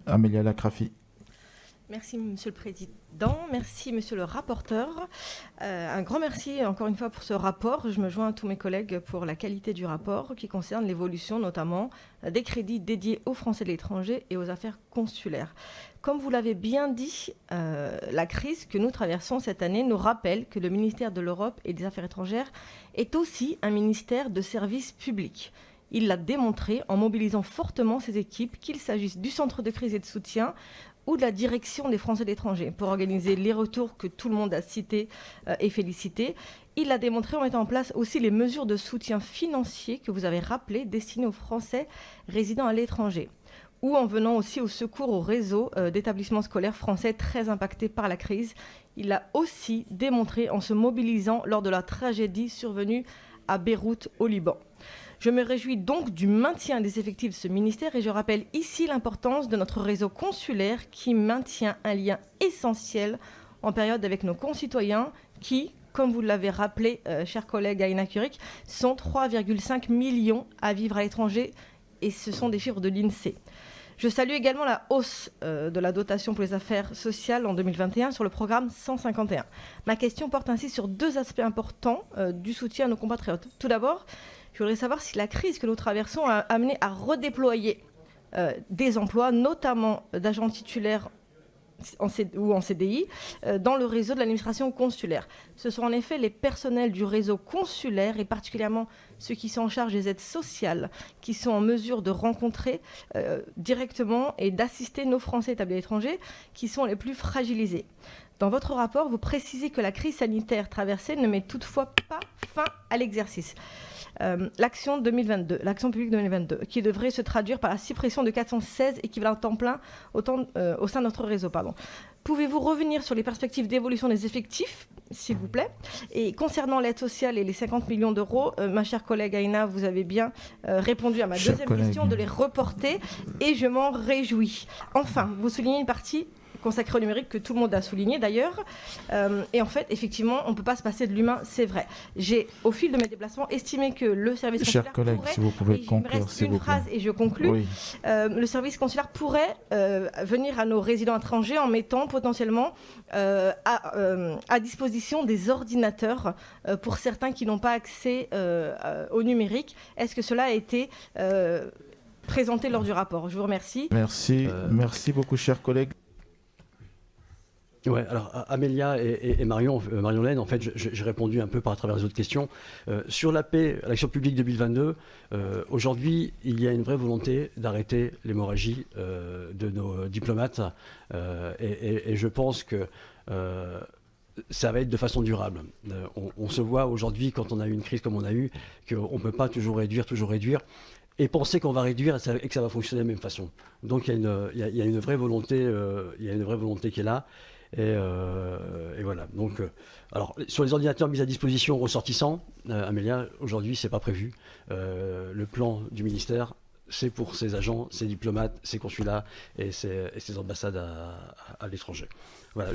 Amélia Lacrafi. Merci Monsieur le Président, merci Monsieur le rapporteur. Un grand merci encore une fois pour ce rapport. Je me joins à tous mes collègues pour la qualité du rapport qui concerne l'évolution notamment des crédits dédiés aux Français de l'étranger et aux affaires consulaires. Comme vous l'avez bien dit, la crise que nous traversons cette année nous rappelle que le ministère de l'Europe et des Affaires étrangères est aussi un ministère de services publics. Il l'a démontré en mobilisant fortement ses équipes, qu'il s'agisse du centre de crise et de soutien ou de la direction des Français de l'étranger, pour organiser les retours que tout le monde a cités et félicités. Il l'a démontré en mettant en place aussi les mesures de soutien financier que vous avez rappelées, destinées aux Français résidant à l'étranger, ou en venant aussi au secours au réseau d'établissements scolaires français très impactés par la crise. Il l'a aussi démontré en se mobilisant lors de la tragédie survenue à Beyrouth, au Liban. Je me réjouis donc du maintien des effectifs de ce ministère et je rappelle ici l'importance de notre réseau consulaire qui maintient un lien essentiel en période avec nos concitoyens qui, comme vous l'avez rappelé, chers collègues Aïna Curik, sont 3,5 millions à vivre à l'étranger et ce sont des chiffres de l'INSEE. Je salue également la hausse de la dotation pour les affaires sociales en 2021 sur le programme 151. Ma question porte ainsi sur deux aspects importants du soutien à nos compatriotes. Tout d'abord, je voudrais savoir si la crise que nous traversons a amené à redéployer des emplois, notamment d'agents titulaires ou en CDI, dans le réseau de l'administration consulaire. Ce sont en effet les personnels du réseau consulaire et particulièrement ceux qui sont en charge des aides sociales qui sont en mesure de rencontrer directement et d'assister nos Français établis à l'étranger qui sont les plus fragilisés. Dans votre rapport, vous précisez que la crise sanitaire traversée ne met toutefois pas fin à l'exercice. L'action publique 2022, qui devrait se traduire par la suppression de 416 équivalents temps plein au sein de notre réseau. Pouvez-vous revenir sur les perspectives d'évolution des effectifs, s'il vous plaît? Et concernant l'aide sociale et les 50 millions d'euros, ma chère collègue Aïna, vous avez bien répondu à ma deuxième question de les reporter et je m'en réjouis. Enfin, vous soulignez une partie consacré au numérique que tout le monde a souligné d'ailleurs. Et en fait, effectivement, on ne peut pas se passer de l'humain, c'est vrai. J'ai, au fil de mes déplacements, estimé que le service consulaire Chers collègues, pourrait... si vous pouvez conclure, il me reste s'il une vous plaît. phrase et je conclus. Oui. Le service consulaire pourrait venir à nos résidents étrangers en mettant potentiellement à disposition des ordinateurs pour certains qui n'ont pas accès au numérique. Est-ce que cela a été présenté lors du rapport? Je vous remercie. Merci beaucoup, chers collègues. Ouais, alors Amélia et Marion-Laine, en fait, j'ai répondu un peu par travers les autres questions. Sur la paix, l'action publique 2022, aujourd'hui, il y a une vraie volonté d'arrêter l'hémorragie de nos diplomates et je pense que ça va être de façon durable. On se voit aujourd'hui, quand on a eu une crise comme on a eu, qu'on ne peut pas toujours réduire, et penser qu'on va réduire et que ça va fonctionner de la même façon. Donc il y a une vraie volonté, qui est là. Et voilà. Donc, alors sur les ordinateurs mis à disposition aux ressortissants, Amélia, aujourd'hui c'est pas prévu. Le plan du ministère, c'est pour ses agents, ses diplomates, ses consulats et ses ambassades à l'étranger. Voilà.